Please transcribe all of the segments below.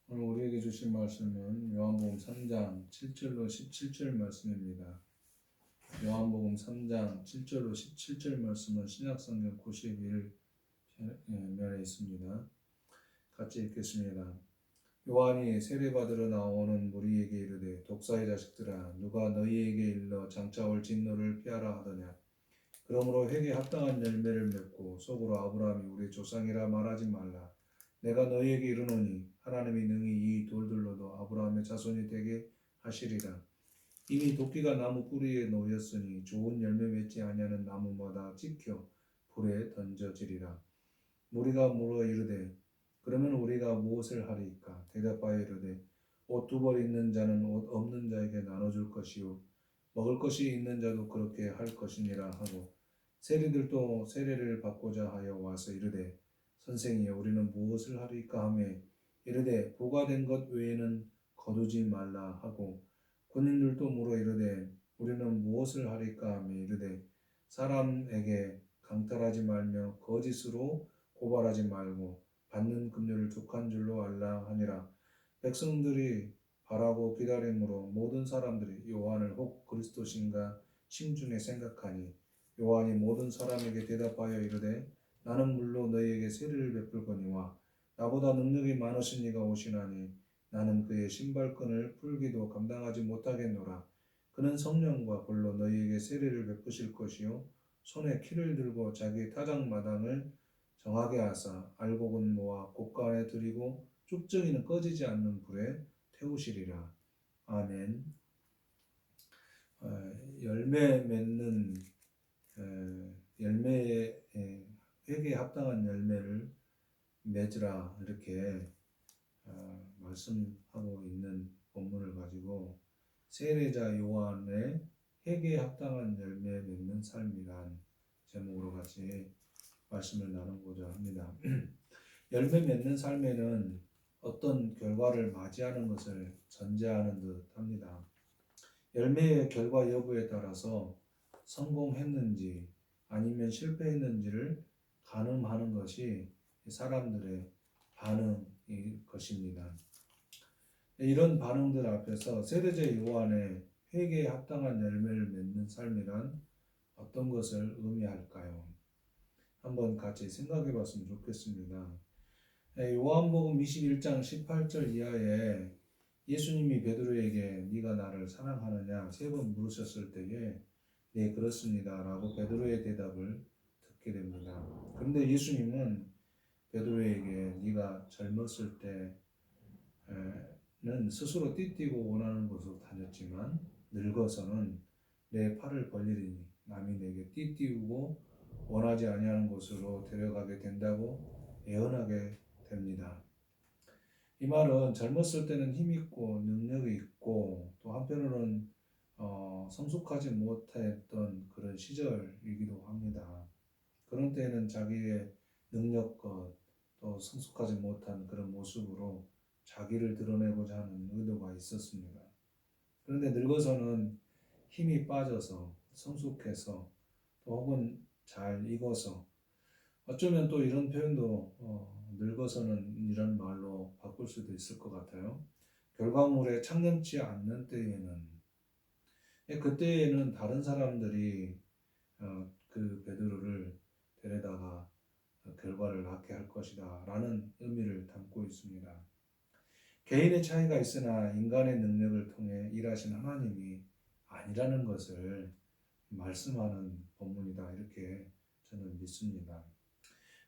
오늘 우리에게 주신 말씀은 요한복음 3장 7절로 17절 말씀입니다. 요한복음 3장 7절로 17절 말씀은 신약성경 91면에 있습니다. 같이 읽겠습니다. 요한이 세례받으러 나오는 무리에게 이르되 독사의 자식들아 누가 너희에게 일러 장차 올 진노를 피하라 하더냐. 그러므로 회개에 합당한 열매를 맺고 속으로 아브라함이 우리 조상이라 말하지 말라. 내가 너희에게 이르노니 하나님이 능히 이 돌들로도 아브라함의 자손이 되게 하시리라. 이미 도끼가 나무 뿌리에 놓였으니 좋은 열매 맺지 아니하는 나무마다 찍혀 불에 던져지리라. 무리가 물어 이르되 그러면 우리가 무엇을 하리이까? 대답하여 이르되 옷 두 벌 있는 자는 옷 없는 자에게 나눠줄 것이요 먹을 것이 있는 자도 그렇게 할 것이니라 하고 세리들도 세례를 받고자 하여 와서 이르되 선생이여 우리는 무엇을 하리이까 하매 이르되 부과된 것 외에는 거두지 말라 하고 군인들도 물어 이르되 우리는 무엇을 하리이까 하매 이르되 사람에게 강탈하지 말며 거짓으로 고발하지 말고 받는 금료를 족한 줄로 알라 하니라. 백성들이 바라고 기다림으로 모든 사람들이 요한을 혹 그리스도신가 심중에 생각하니 요한이 모든 사람에게 대답하여 이르되 나는 물로 너희에게 세례를 베풀거니와 나보다 능력이 많으신 이가 오시나니 나는 그의 신발끈을 풀기도 감당하지 못하겠노라. 그는 성령과 불로 너희에게 세례를 베푸실 것이요 손에 키를 들고 자기 타작마당을 정하게 하사 알곡은 모아 곳간에 들이고 쭉정이는 꺼지지 않는 불에 태우시리라. 아멘. 열매 맺는 열매에 회개에 합당한 열매를 맺으라 이렇게 말씀하고 있는 본문을 가지고 세례자 요한의 회개에 합당한 열매 맺는 삶이란 제목으로 같이 말씀을 나누고자 합니다. 열매 맺는 삶에는 어떤 결과를 맞이하는 것을 전제하는 듯 합니다. 열매의 결과 여부에 따라서 성공했는지 아니면 실패했는지를 가늠하는 것이 사람들의 반응일 것입니다. 이런 반응들 앞에서 세례자 요한의 회개에 합당한 열매를 맺는 삶이란 어떤 것을 의미할까요? 한번 같이 생각해 봤으면 좋겠습니다. 요한복음 21장 18절 이하에 예수님이 베드로에게 네가 나를 사랑하느냐 세 번 물으셨을 때에 네 그렇습니다 라고 베드로의 대답을 듣게 됩니다. 그런데 예수님은 베드로에게 네가 젊었을 때는 스스로 띠뛰고 원하는 곳으로 다녔지만 늙어서는 내 팔을 벌리리니 남이 내게 띠띠우고 원하지 아니하는 곳으로 데려가게 된다고 예언하게 됩니다. 이 말은 젊었을 때는 힘있고 능력이 있고 또 한편으로는 성숙하지 못했던 그런 시절이기도 합니다. 그런 때에는 자기의 능력껏 또 성숙하지 못한 그런 모습으로 자기를 드러내고자 하는 의도가 있었습니다. 그런데 늙어서는 힘이 빠져서 성숙해서 또 혹은 잘 익어서 어쩌면 또 이런 표현도 늙어서는 이런 말로 바꿀 수도 있을 것 같아요. 결과물에 창념치 않는 때에는 그때에는 다른 사람들이 그 베드로를 데려다가 결과를 낳게 할 것이다 라는 의미를 담고 있습니다. 개인의 차이가 있으나 인간의 능력을 통해 일하신 하나님이 아니라는 것을 말씀하는 본문이다 이렇게 저는 믿습니다.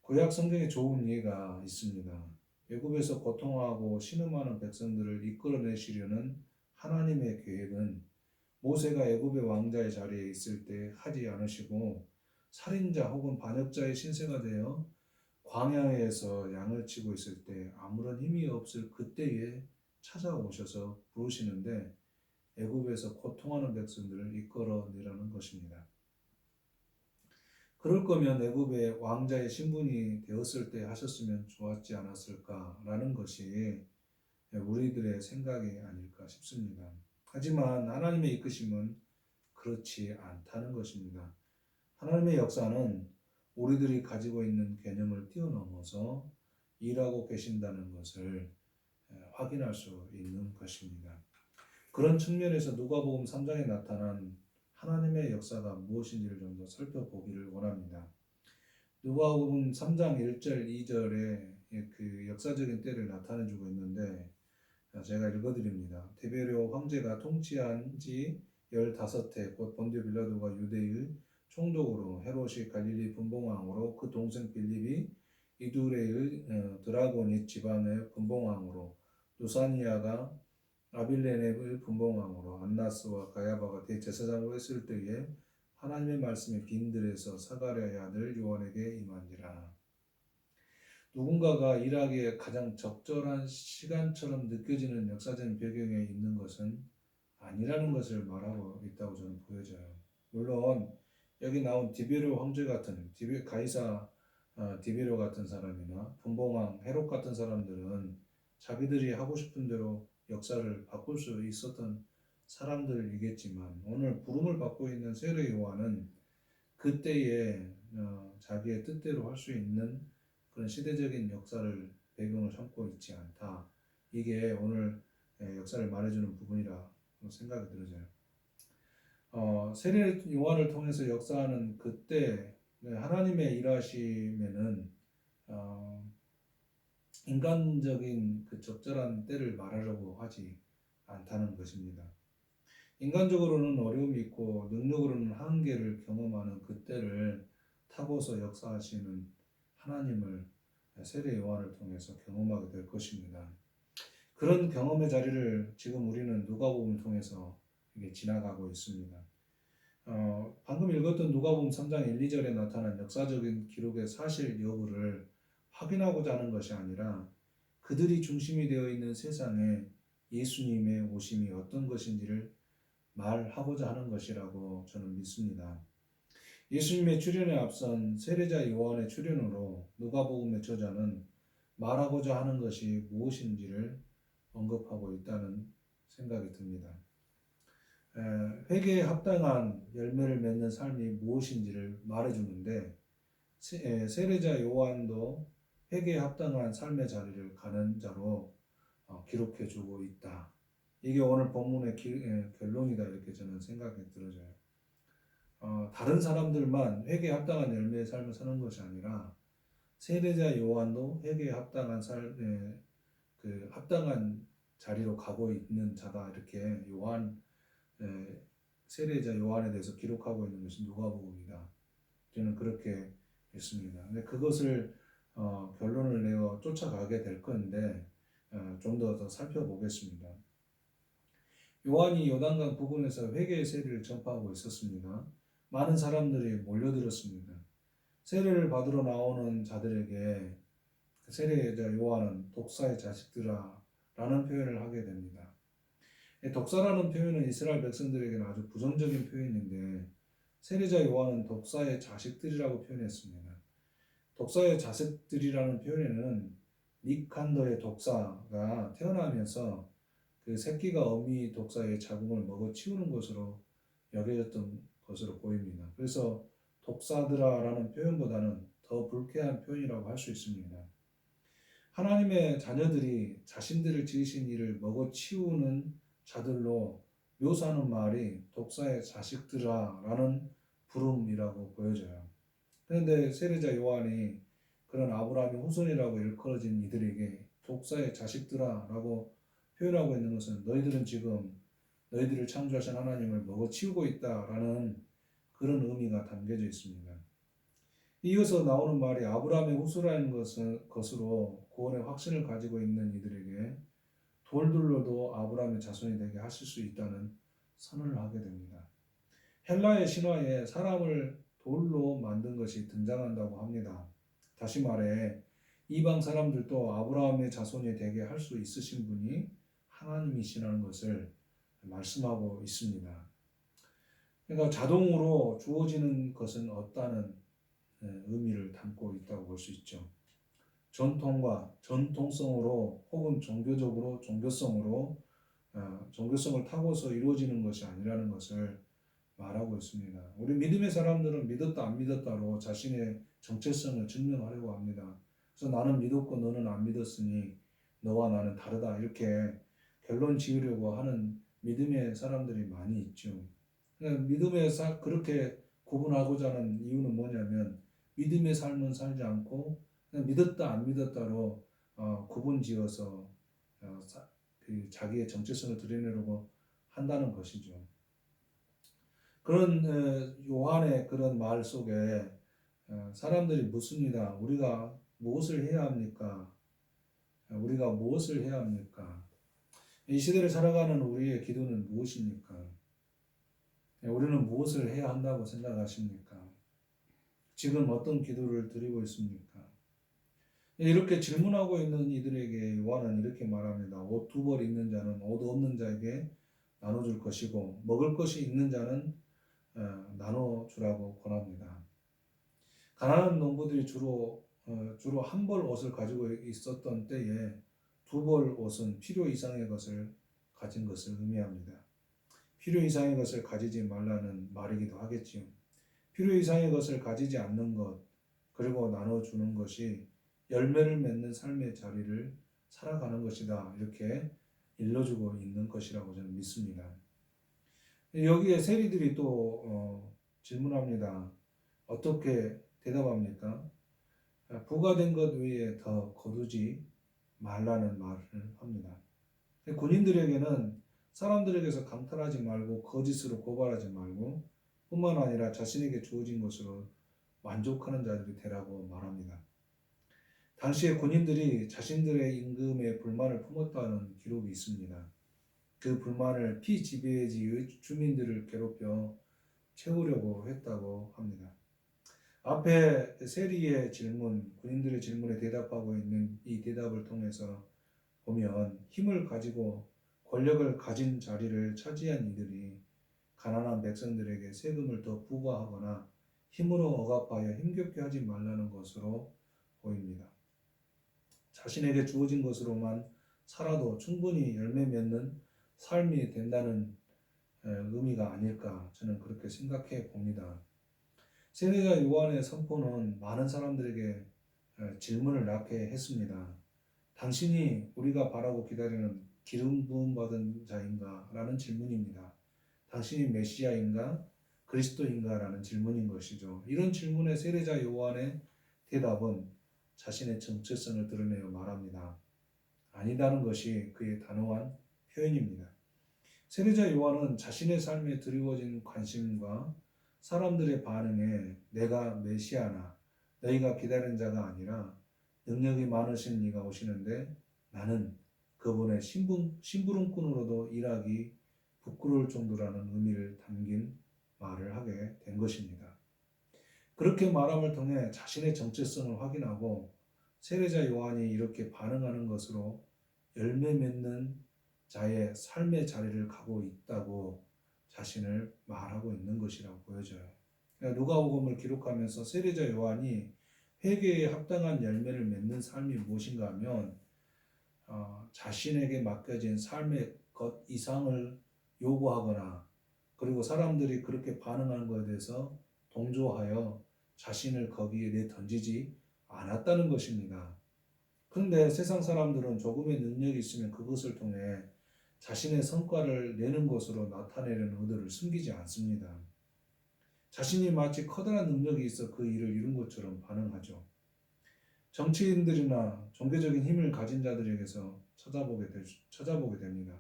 구약 성경에 좋은 예가 있습니다. 애굽에서 고통하고 신음하는 백성들을 이끌어내시려는 하나님의 계획은 모세가 애굽의 왕자의 자리에 있을 때 하지 않으시고 살인자 혹은 반역자의 신세가 되어 광야에서 양을 치고 있을 때 아무런 힘이 없을 그때에 찾아오셔서 부르시는데 애굽에서 고통하는 백성들을 이끌어내라는 것입니다. 그럴 거면 애굽의 왕자의 신분이 되었을 때 하셨으면 좋았지 않았을까라는 것이 우리들의 생각이 아닐까 싶습니다. 하지만 하나님의 이끄심은 그렇지 않다는 것입니다. 하나님의 역사는 우리들이 가지고 있는 개념을 뛰어넘어서 일하고 계신다는 것을 확인할 수 있는 것입니다. 그런 측면에서 누가복음 3장에 나타난 하나님의 역사가 무엇인지를 좀 더 살펴보기를 원합니다. 누가복음 3장 1절, 2절에 그 역사적인 때를 나타내주고 있는데 제가 읽어드립니다. 디베레오 황제가 통치한 지 15해 곧 본디오 빌라도가 유대의 총독으로 헤롯이 갈릴리 분봉왕으로 그 동생 빌립이 이두레의 드라고닛 지방의 분봉왕으로 누사니아가 아빌레네의 분봉왕으로 안나스와 가야바가 대제사장으로 했을 때에 하나님의 말씀이 빈들에서 사가랴의 아들 요한에게 임한지라. 누군가가 일하기에 가장 적절한 시간처럼 느껴지는 역사적인 배경에 있는 것은 아니라는 것을 말하고 있다고 저는 보여져요. 물론 여기 나온 디베르 황제 같은 가이사 디베르 같은 사람이나 분봉왕 헤롯 같은 사람들은 자기들이 하고 싶은 대로 역사를 바꿀 수 있었던 사람들이겠지만 오늘 부름을 받고 있는 세례 요한은 그때에 자기의 뜻대로 할 수 있는 그런 시대적인 역사를 배경을 삼고 있지 않다. 이게 오늘 역사를 말해주는 부분이라 생각이 들어져요. 세례 요한을 통해서 역사하는 그때 하나님의 일하심에는 인간적인 그 적절한 때를 말하려고 하지 않다는 것입니다. 인간적으로는 어려움이 있고 능력으로는 한계를 경험하는 그때를 타고서 역사하시는 하나님을 세례 요한을 통해서 경험하게 될 것입니다. 그런 경험의 자리를 지금 우리는 누가복음을 통해서 이게 지나가고 있습니다. 방금 읽었던 누가복음 3장 1, 2절에 나타난 역사적인 기록의 사실 여부를 확인하고자 하는 것이 아니라 그들이 중심이 되어 있는 세상에 예수님의 오심이 어떤 것인지를 말하고자 하는 것이라고 저는 믿습니다. 예수님의 출현에 앞선 세례자 요한의 출현으로 누가복음의 저자는 말하고자 하는 것이 무엇인지를 언급하고 있다는 생각이 듭니다. 회개에 합당한 열매를 맺는 삶이 무엇인지를 말해주는데 세례자 요한도 회개에 합당한 삶의 자리를 가는 자로 기록해주고 있다. 이게 오늘 본문의 결론이다 이렇게 저는 생각이 들어져요. 다른 사람들만 회개에 합당한 열매의 삶을 사는 것이 아니라 세례자 요한도 회개에 합당한 삶에 그 합당한 자리로 가고 있는 자다 이렇게 세례자 요한에 대해서 기록하고 있는 것이 누가복음이다. 저는 그렇게 믿습니다. 근데 그것을 결론을 내어 쫓아가게 될 건데 좀 더 살펴보겠습니다. 요한이 요단강 부근에서 회개의 세례를 전파하고 있었습니다. 많은 사람들이 몰려들었습니다. 세례를 받으러 나오는 자들에게 세례자 요한은 독사의 자식들아 라는 표현을 하게 됩니다. 독사라는 표현은 이스라엘 백성들에게는 아주 부정적인 표현인데 세례자 요한은 독사의 자식들이라고 표현했습니다. 독사의 자식들이라는 표현에는 니칸더의 독사가 태어나면서 그 새끼가 어미 독사의 자궁을 먹어치우는 것으로 여겨졌던 것으로 보입니다. 그래서 독사들아라는 표현보다는 더 불쾌한 표현이라고 할 수 있습니다. 하나님의 자녀들이 자신들을 지으신 이를 먹어치우는 자들로 묘사하는 말이 독사의 자식들아라는 부름이라고 보여져요. 그런데 세례자 요한이 그런 아브라함의 후손이라고 일컬어진 이들에게 독사의 자식들아라고 표현하고 있는 것은 너희들은 지금 너희들을 창조하신 하나님을 먹어치우고 있다라는 그런 의미가 담겨져 있습니다. 이어서 나오는 말이 아브라함의 후손이라는 것으로 구원의 확신을 가지고 있는 이들에게 돌들로도 아브라함의 자손이 되게 하실 수 있다는 선언을 하게 됩니다. 헬라의 신화에 사람을 돌로 만든 것이 등장한다고 합니다. 다시 말해 이방 사람들도 아브라함의 자손이 되게 할 수 있으신 분이 하나님이시라는 것을 말씀하고 있습니다. 그러니까 자동으로 주어지는 것은 없다는 의미를 담고 있다고 볼 수 있죠. 전통과 전통성으로 혹은 종교적으로 종교성을 타고서 이루어지는 것이 아니라는 것을 말하고 있습니다. 우리 믿음의 사람들은 믿었다 안 믿었다로 자신의 정체성을 증명하려고 합니다. 그래서 나는 믿었고 너는 안 믿었으니 너와 나는 다르다 이렇게 결론 지으려고 하는 믿음의 사람들이 많이 있죠. 믿음의 그렇게 구분하고자 하는 이유는 뭐냐면 믿음의 삶은 살지 않고 그냥 믿었다 안 믿었다로 구분지어서 그 자기의 정체성을 드러내려고 한다는 것이죠. 그런 요한의 그런 말 속에 사람들이 묻습니다. 우리가 무엇을 해야 합니까? 우리가 무엇을 해야 합니까? 이 시대를 살아가는 우리의 기도는 무엇입니까? 우리는 무엇을 해야 한다고 생각하십니까? 지금 어떤 기도를 드리고 있습니까? 이렇게 질문하고 있는 이들에게 요한은 이렇게 말합니다. 옷 두 벌 있는 자는 옷 없는 자에게 나눠줄 것이고 먹을 것이 있는 자는 나눠주라고 권합니다. 가난한 농부들이 주로 한 벌 옷을 가지고 있었던 때에 두 벌 옷은 필요 이상의 것을 가진 것을 의미합니다. 필요 이상의 것을 가지지 말라는 말이기도 하겠지요. 필요 이상의 것을 가지지 않는 것, 그리고 나눠주는 것이 열매를 맺는 삶의 자리를 살아가는 것이다. 이렇게 일러주고 있는 것이라고 저는 믿습니다. 여기에 세리들이 또 질문합니다. 어떻게 대답합니까? 부과된 것 외에 더 거두지 말라는 말을 합니다. 군인들에게는 사람들에게서 강탈하지 말고 거짓으로 고발하지 말고 뿐만 아니라 자신에게 주어진 것으로 만족하는 자들이 되라고 말합니다. 당시에 군인들이 자신들의 임금에 불만을 품었다는 기록이 있습니다. 그 불만을 피지배지의 주민들을 괴롭혀 채우려고 했다고 합니다. 앞에 세리의 질문, 군인들의 질문에 대답하고 있는 이 대답을 통해서 보면 힘을 가지고 권력을 가진 자리를 차지한 이들이 가난한 백성들에게 세금을 더 부과하거나 힘으로 억압하여 힘겹게 하지 말라는 것으로 보입니다. 자신에게 주어진 것으로만 살아도 충분히 열매 맺는 삶이 된다는 의미가 아닐까 저는 그렇게 생각해 봅니다. 세례자 요한의 선포는 많은 사람들에게 질문을 낳게 했습니다. 당신이 우리가 바라고 기다리는 기름 부음 받은 자인가? 라는 질문입니다. 당신이 메시아인가? 그리스도인가? 라는 질문인 것이죠. 이런 질문에 세례자 요한의 대답은 자신의 정체성을 드러내어 말합니다. 아니다는 것이 그의 단호한 표현입니다. 세례자 요한은 자신의 삶에 드리워진 관심과 사람들의 반응에 내가 메시아나 너희가 기다린 자가 아니라 능력이 많으신 이가 오시는데 나는 그분의 심부름꾼으로도 일하기 부끄러울 정도라는 의미를 담긴 말을 하게 된 것입니다. 그렇게 말함을 통해 자신의 정체성을 확인하고 세례자 요한이 이렇게 반응하는 것으로 열매 맺는 자의 삶의 자리를 가고 있다고 자신을 말하고 있는 것이라고 보여져요. 그러니까 누가복음을 기록하면서 세례자 요한이 회개에 합당한 열매를 맺는 삶이 무엇인가 하면 자신에게 맡겨진 삶의 것 이상을 요구하거나 그리고 사람들이 그렇게 반응하는 것에 대해서 동조하여 자신을 거기에 내던지지 않았다는 것입니다. 그런데 세상 사람들은 조금의 능력이 있으면 그것을 통해 자신의 성과를 내는 것으로 나타내려는 의도를 숨기지 않습니다. 자신이 마치 커다란 능력이 있어 그 일을 이룬 것처럼 반응하죠. 정치인들이나 종교적인 힘을 가진 자들에게서 찾아보게 됩니다.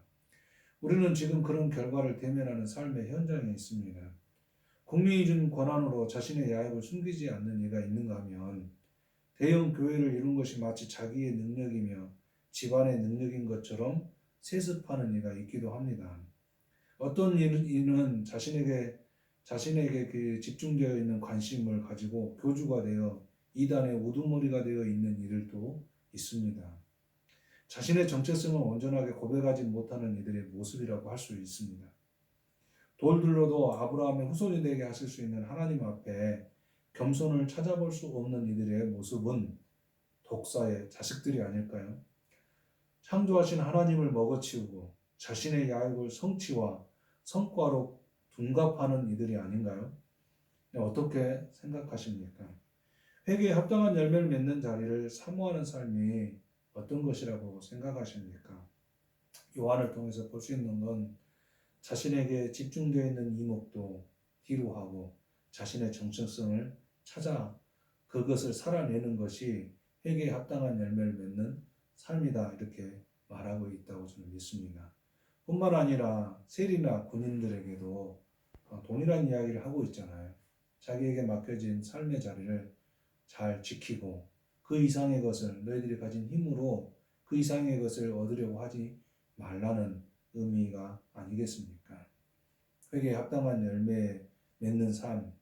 우리는 지금 그런 결과를 대면하는 삶의 현장에 있습니다. 국민이 준 권한으로 자신의 야욕을 숨기지 않는 이가 있는가 하면 대형 교회를 이룬 것이 마치 자기의 능력이며 집안의 능력인 것처럼 세습하는 이가 있기도 합니다. 어떤 이는 자신에게 그 집중되어 있는 관심을 가지고 교주가 되어 이단의 우두머리가 되어 있는 이들도 있습니다. 자신의 정체성을 온전하게 고백하지 못하는 이들의 모습이라고 할 수 있습니다. 돌들로도 아브라함의 후손이 되게 하실 수 있는 하나님 앞에 겸손을 찾아볼 수 없는 이들의 모습은 독사의 자식들이 아닐까요? 창조하신 하나님을 먹어치우고 자신의 야욕을 성취와 성과로 둔갑하는 이들이 아닌가요? 어떻게 생각하십니까? 회개에 합당한 열매를 맺는 자리를 사모하는 삶이 어떤 것이라고 생각하십니까? 요한을 통해서 볼 수 있는 건 자신에게 집중되어 있는 이목도 뒤로 하고 자신의 정체성을 찾아 그것을 살아내는 것이 회개에 합당한 열매를 맺는 삶이다, 이렇게 말하고 있다고 저는 믿습니다. 뿐만 아니라 세리나 군인들에게도 동일한 이야기를 하고 있잖아요. 자기에게 맡겨진 삶의 자리를 잘 지키고 그 이상의 것을, 너희들이 가진 힘으로 그 이상의 것을 얻으려고 하지 말라는 의미가 아니겠습니까? 회개에 합당한 열매 맺는 삶,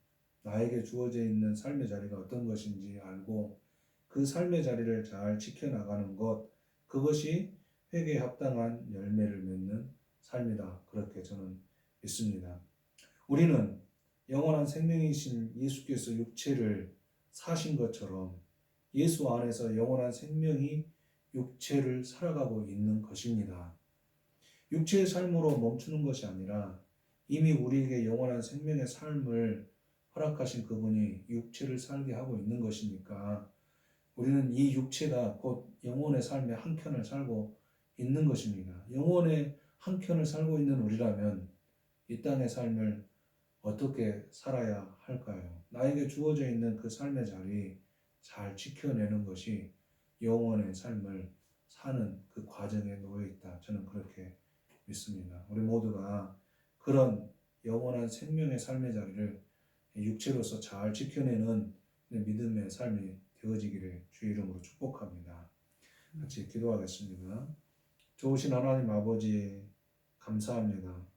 나에게 주어져 있는 삶의 자리가 어떤 것인지 알고 그 삶의 자리를 잘 지켜나가는 것, 그것이 회개에 합당한 열매를 맺는 삶이다, 그렇게 저는 믿습니다. 우리는 영원한 생명이신 예수께서 육체를 사신 것처럼 예수 안에서 영원한 생명이 육체를 살아가고 있는 것입니다. 육체의 삶으로 멈추는 것이 아니라 이미 우리에게 영원한 생명의 삶을 허락하신 그분이 육체를 살게 하고 있는 것이니까 우리는 이 육체가 곧 영혼의 삶의 한 켠을 살고 있는 것입니다. 영혼의 한 켠을 살고 있는 우리라면 이 땅의 삶을 어떻게 살아야 할까요? 나에게 주어져 있는 그 삶의 자리 잘 지켜내는 것이 영혼의 삶을 사는 그 과정에 놓여 있다, 저는 그렇게 믿습니다. 우리 모두가 그런 영원한 생명의 삶의 자리를 육체로서 잘 지켜내는 믿음의 삶이 되어지기를 주의 이름으로 축복합니다. 같이 기도하겠습니다. 좋으신 하나님 아버지, 감사합니다.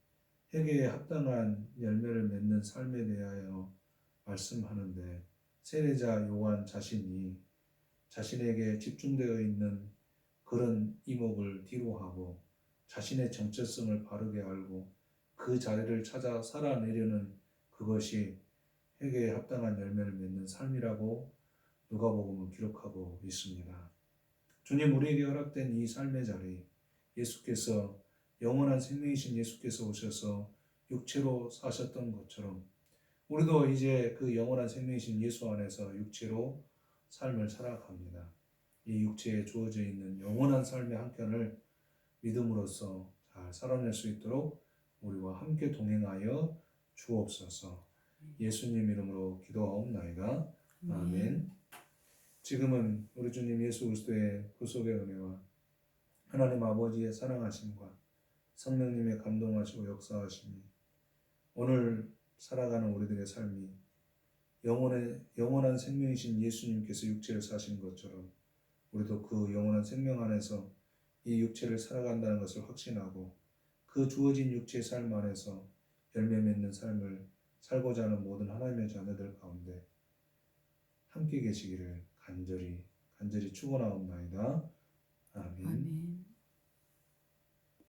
회개에 합당한 열매를 맺는 삶에 대하여 말씀하는데 세례자 요한 자신이 자신에게 집중되어 있는 그런 이목을 뒤로 하고 자신의 정체성을 바르게 알고 그 자리를 찾아 살아내려는 그것이 회개에 합당한 열매를 맺는 삶이라고 누가복음은 기록하고 있습니다. 주님, 우리에게 허락된 이 삶의 자리, 예수께서 영원한 생명이신 예수께서 오셔서 육체로 사셨던 것처럼 우리도 이제 그 영원한 생명이신 예수 안에서 육체로 삶을 살아갑니다. 이 육체에 주어져 있는 영원한 삶의 한켠을 믿음으로써 잘 살아낼 수 있도록 우리와 함께 동행하여 주옵소서. 예수님 이름으로 기도하옵나이다. 아멘. 지금은 우리 주님 예수 그리스도의 구속의 은혜와 하나님 아버지의 사랑하심과 성령님의 감동하시고 역사하심이 오늘 살아가는 우리들의 삶이 영원한 생명이신 예수님께서 육체를 사신 것처럼 우리도 그 영원한 생명 안에서 이 육체를 살아간다는 것을 확신하고 그 주어진 육체의 삶 안에서 열매 맺는 삶을 살고자 하는 모든 하나님의 자녀들 가운데 함께 계시기를 간절히 축원하옵나이다. 아멘.